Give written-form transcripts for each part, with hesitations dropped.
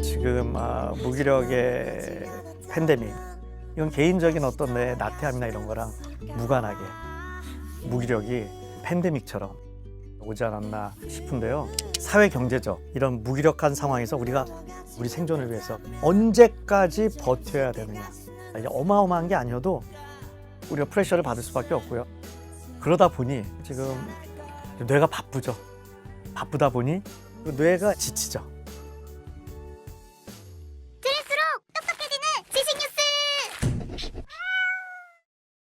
지금 무기력의 팬데믹, 이건 개인적인 어떤 내 나태함이나 이런 거랑 무관하게 무기력이 팬데믹처럼 오지 않았나 싶은데요. 사회 경제적 이런 무기력한 상황에서 우리가 우리 생존을 위해서 언제까지 버텨야 되느냐, 이게 어마어마한 게 아니어도 우리가 프레셔를 받을 수밖에 없고요. 그러다 보니 지금 뇌가 바쁘죠. 바쁘다 보니 뇌가 지치죠.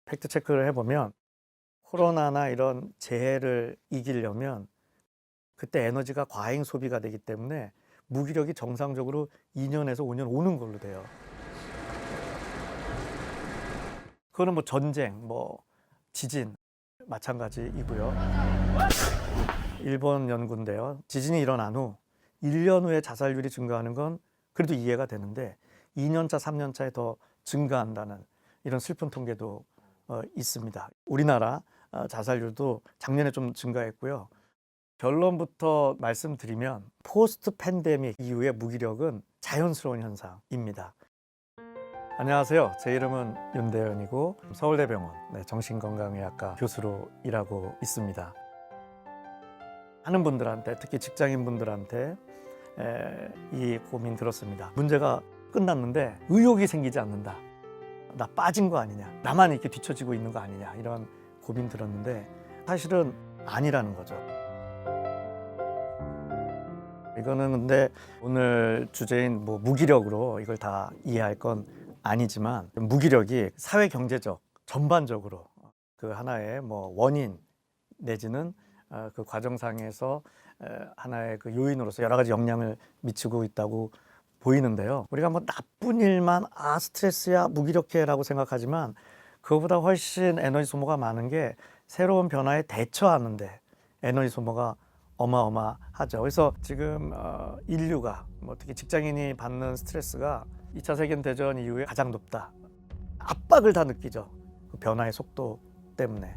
팩트 체크를 해보면 코로나나 이런 재해를 이기려면 그때 에너지가 과잉 소비가 되기 때문에 무기력이 정상적으로 2년에서 5년 오는 걸로 돼요. 그거는 뭐 전쟁, 뭐 지진 마찬가지이고요. 일본 연구인데요. 지진이 일어난 후 1년 후에 자살률이 증가하는 건 그래도 이해가 되는데 2년차, 3년차에 더 증가한다는 이런 슬픈 통계도 있습니다. 우리나라 자살률도 작년에 좀 증가했고요. 결론부터 말씀드리면 포스트 팬데믹 이후의 무기력은 자연스러운 현상입니다. 안녕하세요. 제 이름은 윤대현이고 서울대병원 정신건강의학과 교수로 일하고 있습니다. 많은 분들한테, 특히 직장인분들한테 이 고민 들었습니다. 문제가 끝났는데 의욕이 생기지 않는다. 나 빠진 거 아니냐, 나만 이렇게 뒤처지고 있는 거 아니냐, 이런 고민 들었는데 사실은 아니라는 거죠. 이거는 근데 오늘 주제인 무기력으로 이걸 다 이해할 건 아니지만 무기력이 사회 경제적 전반적으로 그 하나의 원인 내지는 그 과정상에서 하나의 그 요인으로서 여러 가지 영향을 미치고 있다고 보이는데요. 우리가 나쁜 일만 스트레스야, 무기력해라고 생각하지만 그거보다 훨씬 에너지 소모가 많은 게 새로운 변화에 대처하는데 에너지 소모가 어마어마하죠. 그래서 지금 인류가 특히 직장인이 받는 스트레스가 2차 세계대전 이후에 가장 높다. 압박을 다 느끼죠. 그 변화의 속도 때문에.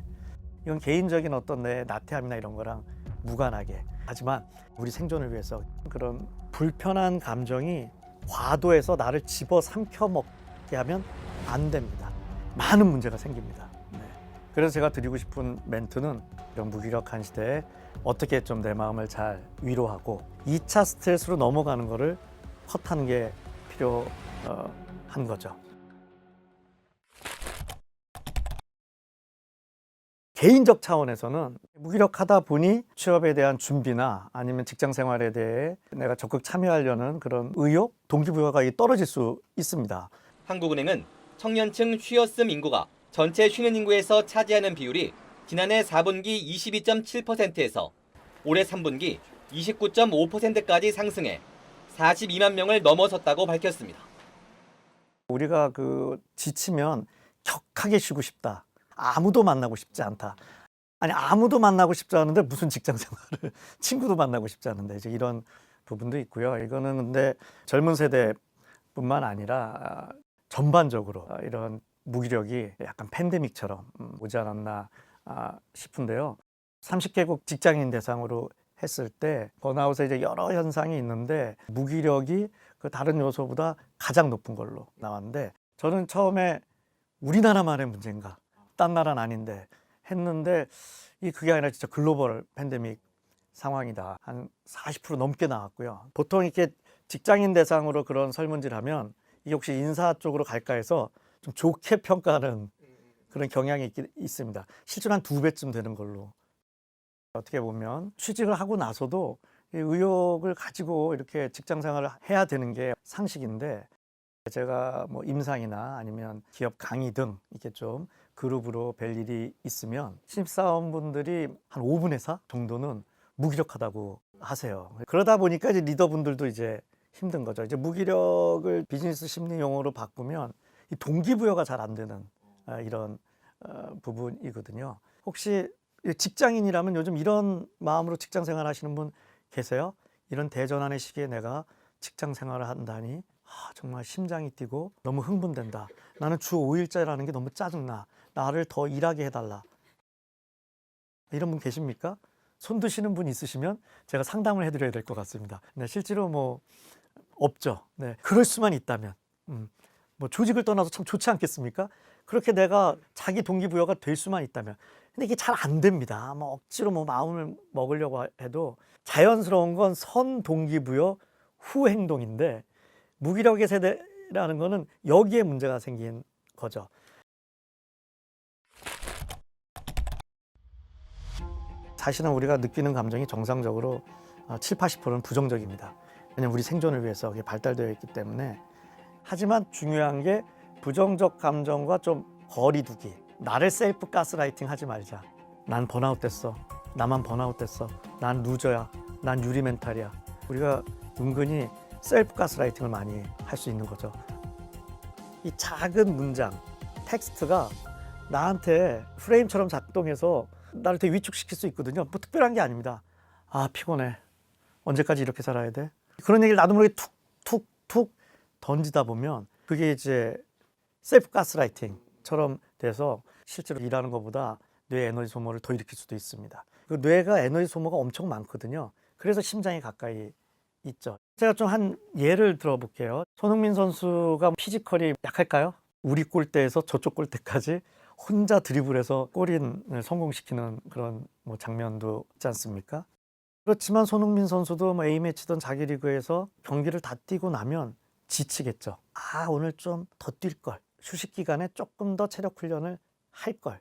이건 개인적인 어떤 내 나태함이나 이런 거랑 무관하게. 하지만 우리 생존을 위해서 그런 불편한 감정이 과도해서 나를 집어삼켜 먹게 하면 안 됩니다. 많은 문제가 생깁니다. 그래서 제가 드리고 싶은 멘트는 이런 무기력한 시대에 어떻게 좀 내 마음을 잘 위로하고 2차 스트레스로 넘어가는 거를 컷하는 게 필요한 거죠. 개인적 차원에서는 무기력하다 보니 취업에 대한 준비나 아니면 직장 생활에 대해 내가 적극 참여하려는 그런 의욕, 동기부여가 떨어질 수 있습니다. 한국은행은 청년층 쉬었음 인구가 전체 쉬는 인구에서 차지하는 비율이 지난해 4분기 22.7%에서 올해 3분기 29.5%까지 상승해 42만 명을 넘어섰다고 밝혔습니다. 우리가 지치면 격하게 쉬고 싶다. 아무도 만나고 싶지 않다. 아니, 아무도 만나고 싶지 않은데 무슨 직장 생활을, 친구도 만나고 싶지 않은데 이제 이런 부분도 있고요. 이거는 근데 젊은 세대뿐만 아니라 전반적으로 이런 무기력이 약간 팬데믹처럼 오지 않았나 싶은데요. 30개국 직장인 대상으로 했을 때 번아웃에 이제 여러 현상이 있는데 무기력이 그 다른 요소보다 가장 높은 걸로 나왔는데 저는 처음에 우리나라만의 문제인가? 딴 나라는 아닌데 했는데 그게 아니라 진짜 글로벌 팬데믹 상황이다. 한 40% 넘게 나왔고요. 보통 이렇게 직장인 대상으로 그런 설문지를 이게 혹시 인사 쪽으로 갈까 해서 좀 좋게 평가하는 그런 경향이 있습니다. 실제로 한 2배쯤 되는 걸로. 어떻게 보면 취직을 하고 나서도 의욕을 가지고 이렇게 직장 생활을 해야 되는 게 상식인데 제가 임상이나 아니면 기업 강의 등 이렇게 좀 그룹으로 뵐 일이 있으면 신입사원분들이 한 5분의 4 정도는 무기력하다고 하세요. 그러다 보니까 이제 리더분들도 이제 힘든 거죠. 이제 무기력을 비즈니스 심리 용어로 바꾸면 이 동기부여가 잘 안 되는 이런 부분이거든요. 혹시 직장인이라면 요즘 이런 마음으로 직장 생활 하시는 분 계세요? 이런 대전환의 시기에 내가 직장 생활을 한다니 정말 심장이 뛰고 너무 흥분된다. 나는 주 5일째라는 게 너무 짜증나. 나를 더 일하게 해달라. 이런 분 계십니까? 손 드시는 분 있으시면 제가 상담을 해드려야 될 것 같습니다. 네, 실제로 뭐 없죠. 네, 그럴 수만 있다면 뭐 조직을 떠나서 참 좋지 않겠습니까? 그렇게 내가 자기 동기부여가 될 수만 있다면. 근데 이게 잘 안 됩니다. 뭐 억지로 뭐 마음을 먹으려고 해도 자연스러운 건 선 동기부여 후 행동인데 무기력의 세대라는 거는 여기에 문제가 생긴 거죠. 사실은 우리가 느끼는 감정이 정상적으로 7, 80%는 부정적입니다. 왜냐하면 우리 생존을 위해서 그게 발달되어 있기 때문에. 하지만 중요한 게 부정적 감정과 좀 거리 두기. 나를 셀프 가스라이팅 하지 말자. 난 번아웃 됐어. 나만 번아웃 됐어. 난 루저야. 난 유리 멘탈이야. 우리가 은근히 셀프 가스라이팅을 많이 할 수 있는 거죠. 이 작은 문장, 텍스트가 나한테 프레임처럼 작동해서 나를 되게 위축시킬 수 있거든요. 뭐 특별한 게 아닙니다. 아, 피곤해. 언제까지 이렇게 살아야 돼? 그런 얘기를 나도 모르게 툭툭툭 던지다 보면 그게 이제 셀프 가스라이팅처럼 돼서 실제로 일하는 것보다 뇌 에너지 소모를 더 일으킬 수도 있습니다. 그 뇌가 에너지 소모가 엄청 많거든요. 그래서 심장이 가까이 있죠. 제가 좀 한 예를 들어볼게요. 손흥민 선수가 피지컬이 약할까요? 우리 골대에서 저쪽 골대까지 혼자 드리블해서 골인을 성공시키는 그런 뭐 장면도 있지 않습니까? 그렇지만 손흥민 선수도 뭐 A매치든 자기 리그에서 경기를 다 뛰고 나면 지치겠죠. 아, 오늘 좀 더 뛸 걸. 휴식 기간에 조금 더 체력 훈련을 할 걸.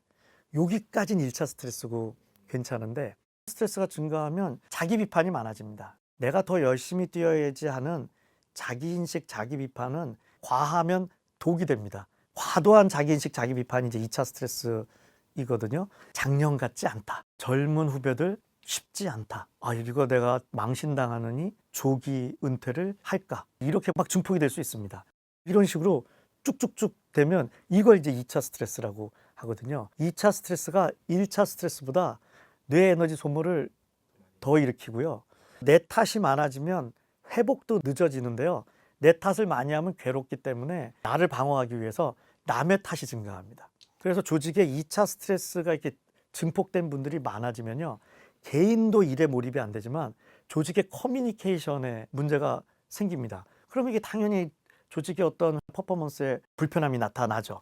여기까진 1차 스트레스고 괜찮은데 스트레스가 증가하면 자기 비판이 많아집니다. 내가 더 열심히 뛰어야지 하는 자기인식, 자기 비판은 과하면 독이 됩니다. 과도한 자기인식, 자기 비판이 이제 2차 스트레스이거든요. 작년 같지 않다. 젊은 후배들 쉽지 않다. 아, 이거 내가 망신당하느니 조기 은퇴를 할까? 이렇게 막 증폭이 될 수 있습니다. 이런 식으로 쭉쭉쭉 되면 이걸 이제 2차 스트레스라고 하거든요. 2차 스트레스가 1차 스트레스보다 뇌 에너지 소모를 더 일으키고요. 내 탓이 많아지면 회복도 늦어지는데요. 내 탓을 많이 하면 괴롭기 때문에 나를 방어하기 위해서 남의 탓이 증가합니다. 그래서 조직에 2차 스트레스가 이렇게 증폭된 분들이 많아지면요. 개인도 일에 몰입이 안 되지만 조직의 커뮤니케이션에 문제가 생깁니다. 그러면 이게 당연히 조직의 어떤 퍼포먼스에 불편함이 나타나죠.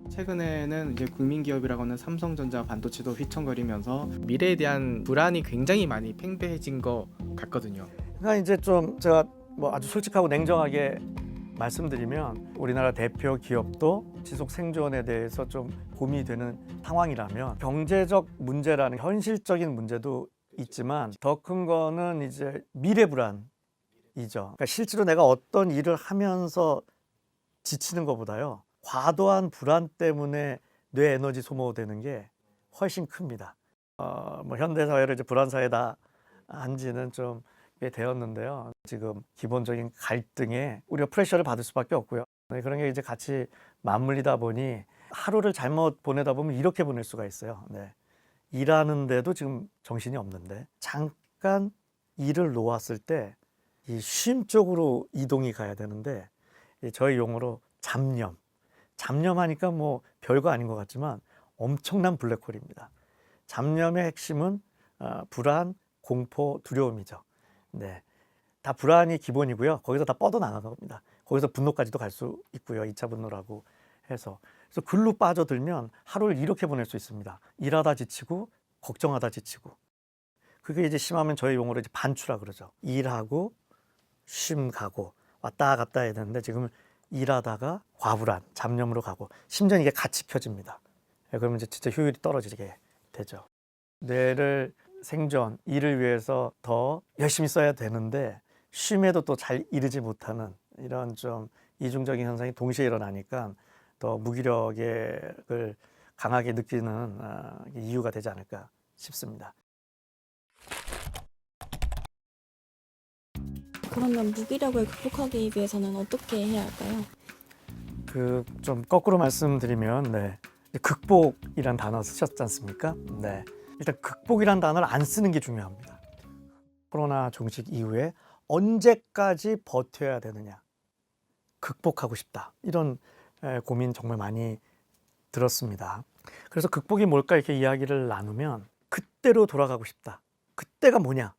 최근에는 이제 국민기업이라고 하는 삼성전자 반도체도 휘청거리면서 미래에 대한 불안이 굉장히 많이 팽배해진 것 같거든요. 그러니까 이제 좀 제가 뭐 아주 솔직하고 냉정하게 말씀드리면 우리나라 대표 기업도 지속 생존에 대해서 좀 고민이 되는 상황이라면 경제적 문제라는 현실적인 문제도 있지만 더 큰 거는 이제 미래 불안이죠. 그러니까 실제로 내가 어떤 일을 하면서 지치는 것보다요. 과도한 불안 때문에 뇌 에너지 소모되는 게 훨씬 큽니다. 뭐 현대 사회를 이제 불안 사회다 한 지는 좀 꽤 되었는데요. 지금 기본적인 갈등에 우리가 프레셔를 받을 수밖에 없고요. 네, 그런 게 이제 같이 맞물리다 보니 하루를 잘못 보내다 보면 이렇게 보낼 수가 있어요. 네. 일하는데도 지금 정신이 없는데 잠깐 일을 놓았을 때 이 쉼 쪽으로 이동이 가야 되는데 저희 용어로 잡념. 잡념하니까 뭐 별거 아닌 것 같지만 엄청난 블랙홀입니다. 잡념의 핵심은 불안, 공포, 두려움이죠. 네, 다 불안이 기본이고요. 거기서 다 뻗어나간 겁니다. 거기서 분노까지도 갈 수 있고요. 2차 분노라고 해서. 그래서 글로 빠져들면 하루를 이렇게 보낼 수 있습니다. 일하다 지치고 걱정하다 지치고. 그게 이제 심하면 저희 용어로 이제 반추라 그러죠. 일하고 쉼 가고 왔다 갔다 해야 되는데 지금 일하다가 과불안, 잡념으로 가고 심지어 이게 같이 켜집니다. 그러면 이제 진짜 효율이 떨어지게 되죠. 뇌를 생존, 일을 위해서 더 열심히 써야 되는데 쉼에도 또 잘 이르지 못하는 이런 좀 이중적인 현상이 동시에 일어나니까 더 무기력을 강하게 느끼는 이유가 되지 않을까 싶습니다. 그러면 무기력을 극복하기 위해서는 어떻게 해야 할까요? 그 좀 거꾸로 말씀드리면 네. 극복이란 단어 쓰셨지 않습니까? 네. 일단 극복이란 단어를 안 쓰는 게 중요합니다. 코로나 종식 이후에 언제까지 버텨야 되느냐. 극복하고 싶다. 이런 고민 정말 많이 들었습니다. 그래서 극복이 뭘까 이렇게 이야기를 나누면 그때로 돌아가고 싶다. 그때가 뭐냐?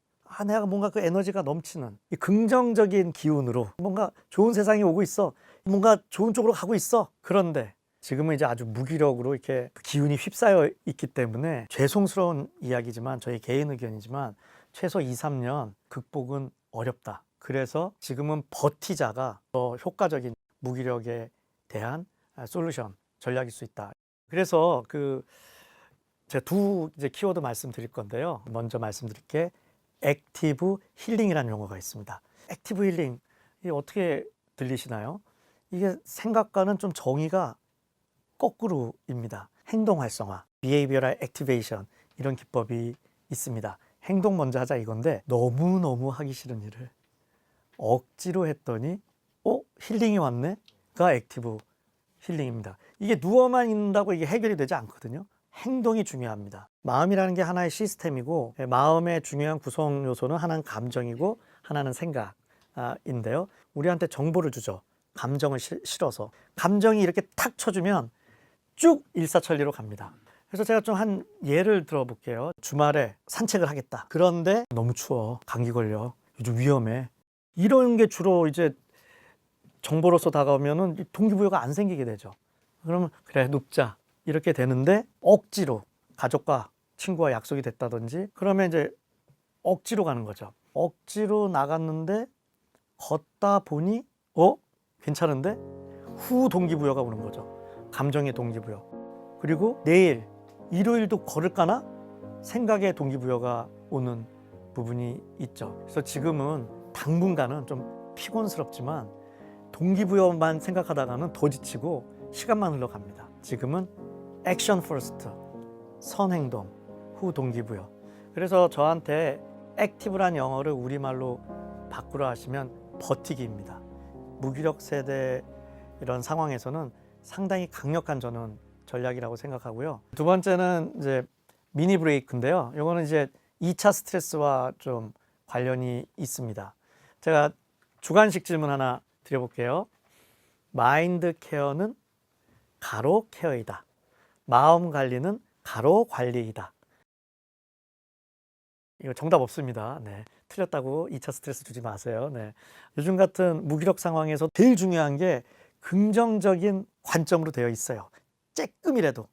내가 뭔가 그 에너지가 넘치는 이 긍정적인 기운으로 뭔가 좋은 세상이 오고 있어. 뭔가 좋은 쪽으로 가고 있어. 그런데 지금은 이제 아주 무기력으로 이렇게 기운이 휩싸여 있기 때문에 죄송스러운 이야기지만 저희 개인 의견이지만 최소 2, 3년 극복은 어렵다. 그래서 지금은 버티자가 더 효과적인 무기력에 대한 솔루션, 전략일 수 있다. 그래서 제가 두 이제 키워드 말씀드릴 건데요. 먼저 말씀드릴 게 액티브 힐링이라는 용어가 있습니다. 액티브 힐링, 이게 어떻게 들리시나요? 이게 생각과는 좀 정의가 거꾸로입니다. 행동 활성화, behavioral activation 이런 기법이 있습니다. 행동 먼저 하자 이건데 너무너무 하기 싫은 일을 억지로 했더니 힐링이 왔네?가 액티브 힐링입니다. 이게 누워만 있는다고 이게 해결이 되지 않거든요. 행동이 중요합니다. 마음이라는 게 하나의 시스템이고 마음의 중요한 구성 요소는 하나는 감정이고 하나는 생각인데요. 우리한테 정보를 주죠. 감정을 실어서. 감정이 이렇게 탁 쳐주면 쭉 일사천리로 갑니다. 그래서 제가 좀 한 예를 들어볼게요. 주말에 산책을 하겠다. 그런데 너무 추워. 감기 걸려. 요즘 위험해. 이런 게 주로 이제 정보로서 다가오면은 동기부여가 안 생기게 되죠. 그러면 그래 눕자 이렇게 되는데 억지로 가족과 친구와 약속이 됐다든지 그러면 이제 억지로 가는 거죠. 억지로 나갔는데 걷다 보니 괜찮은데 후 동기부여가 오는 거죠. 감정의 동기부여. 그리고 내일 일요일도 걸을까나 생각의 동기부여가 오는 부분이 있죠. 그래서 지금은 당분간은 좀 피곤스럽지만 동기부여만 생각하다가는 더 지치고 시간만 흘러갑니다. 지금은 액션 퍼스트, 선행동, 후 동기부여. 그래서 저한테 액티브란 영어를 우리말로 바꾸라 하시면 버티기입니다. 무기력 세대 이런 상황에서는 상당히 강력한 저는 전략이라고 생각하고요. 두 번째는 이제 미니 브레이크인데요. 이거는 이제 2차 스트레스와 좀 관련이 있습니다. 제가 주관식 질문 하나 드려볼게요. 마인드 케어는 가로 케어이다. 마음 관리는 가로 관리이다. 이거 정답 없습니다. 네. 틀렸다고 2차 스트레스 주지 마세요. 네. 요즘 같은 무기력 상황에서 제일 중요한 게 긍정적인 관점으로 되어 있어요. 쬐끔이라도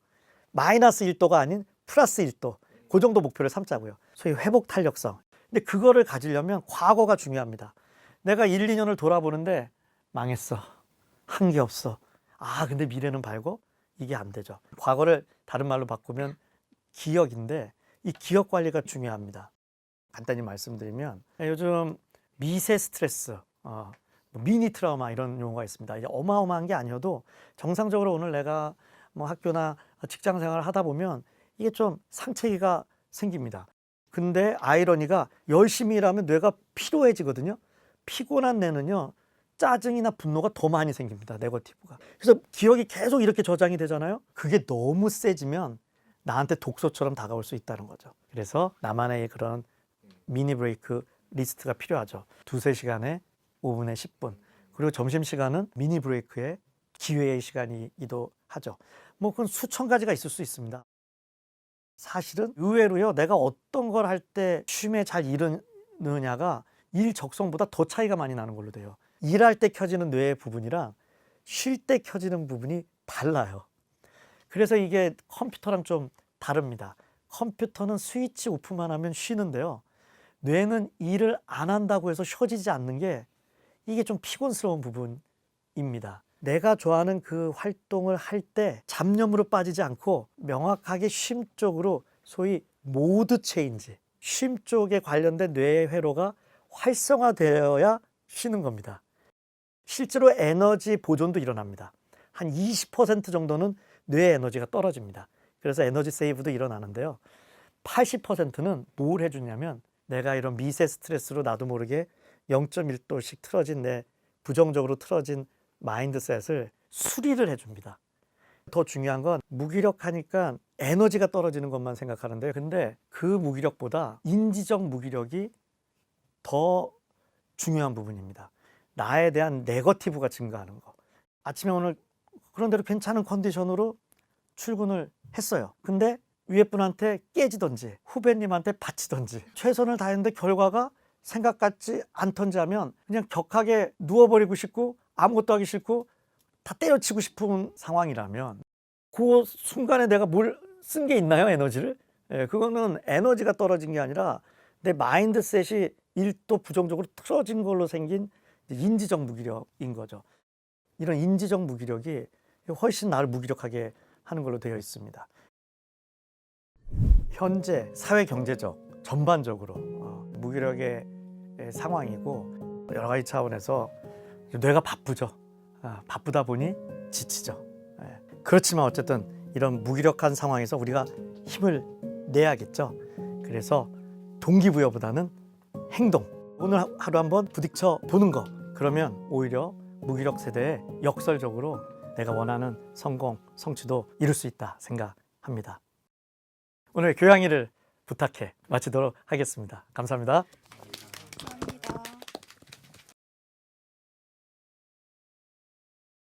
마이너스 1도가 아닌 플러스 1도 그 정도 목표를 삼자고요. 소위 회복 탄력성. 근데 그거를 가지려면 과거가 중요합니다. 내가 1, 2년을 돌아보는데 망했어. 한 게 없어. 근데 미래는 밝고 이게 안 되죠. 과거를 다른 말로 바꾸면 기억인데 이 기억 관리가 중요합니다. 간단히 말씀드리면 요즘 미세 스트레스, 미니 트라우마 이런 용어가 있습니다. 이게 어마어마한 게 아니어도 정상적으로 오늘 내가 뭐 학교나 직장 생활을 하다 보면 이게 좀 상체기가 생깁니다. 근데 아이러니가 열심히 일하면 뇌가 피로해지거든요. 피곤한 뇌는요, 짜증이나 분노가 더 많이 생깁니다. 네거티브가. 그래서 기억이 계속 이렇게 저장이 되잖아요. 그게 너무 세지면 나한테 독소처럼 다가올 수 있다는 거죠. 그래서 나만의 그런 미니 브레이크 리스트가 필요하죠. 2-3시간에 5분에 10분. 그리고 점심시간은 미니 브레이크의 기회의 시간이기도 하죠. 뭐 그건 수천 가지가 있을 수 있습니다. 사실은 의외로요, 내가 어떤 걸 할 때 쉼에 잘 이르느냐가 일 적성보다 더 차이가 많이 나는 걸로 돼요. 일할 때 켜지는 뇌의 부분이랑 쉴 때 켜지는 부분이 달라요. 그래서 이게 컴퓨터랑 좀 다릅니다. 컴퓨터는 스위치 오프만 하면 쉬는데요. 뇌는 일을 안 한다고 해서 쉬어지지 않는 게 이게 좀 피곤스러운 부분입니다. 내가 좋아하는 그 활동을 할 때 잡념으로 빠지지 않고 명확하게 쉼 쪽으로 소위 모드 체인지, 쉼 쪽에 관련된 뇌의 회로가 활성화되어야 쉬는 겁니다. 실제로 에너지 보존도 일어납니다. 한 20% 정도는 뇌의 에너지가 떨어집니다. 그래서 에너지 세이브도 일어나는데요. 80%는 뭘 해주냐면 내가 이런 미세 스트레스로 나도 모르게 0.1도씩 틀어진 내 부정적으로 틀어진 마인드셋을 수리를 해줍니다. 더 중요한 건 무기력하니까 에너지가 떨어지는 것만 생각하는데요. 근데 그 무기력보다 인지적 무기력이 더 중요한 부분입니다. 나에 대한 네거티브가 증가하는 거. 아침에 오늘 그런대로 괜찮은 컨디션으로 출근을 했어요. 근데 위에 분한테 깨지던지 후배님한테 바치던지 최선을 다했는데 결과가 생각 같지 않던지 하면 그냥 격하게 누워버리고 싶고 아무것도 하기 싫고 다 때려치고 싶은 상황이라면 그 순간에 내가 뭘 쓴 게 있나요? 에너지를? 예, 그거는 에너지가 떨어진 게 아니라 내 마인드셋이 1도 부정적으로 틀어진 걸로 생긴 인지적 무기력인 거죠. 이런 인지적 무기력이 훨씬 나를 무기력하게 하는 걸로 되어 있습니다. 현재 사회 경제적 전반적으로 무기력의 상황이고 여러 가지 차원에서 뇌가 바쁘죠. 바쁘다 보니 지치죠. 그렇지만 어쨌든 이런 무기력한 상황에서 우리가 힘을 내야겠죠. 그래서 동기부여보다는 행동. 오늘 하루 한번 부딪혀 보는 거. 그러면 오히려 무기력 세대에 역설적으로 내가 원하는 성공, 성취도 이룰 수 있다 생각합니다. 오늘 교양일을 부탁해 마치도록 하겠습니다. 감사합니다.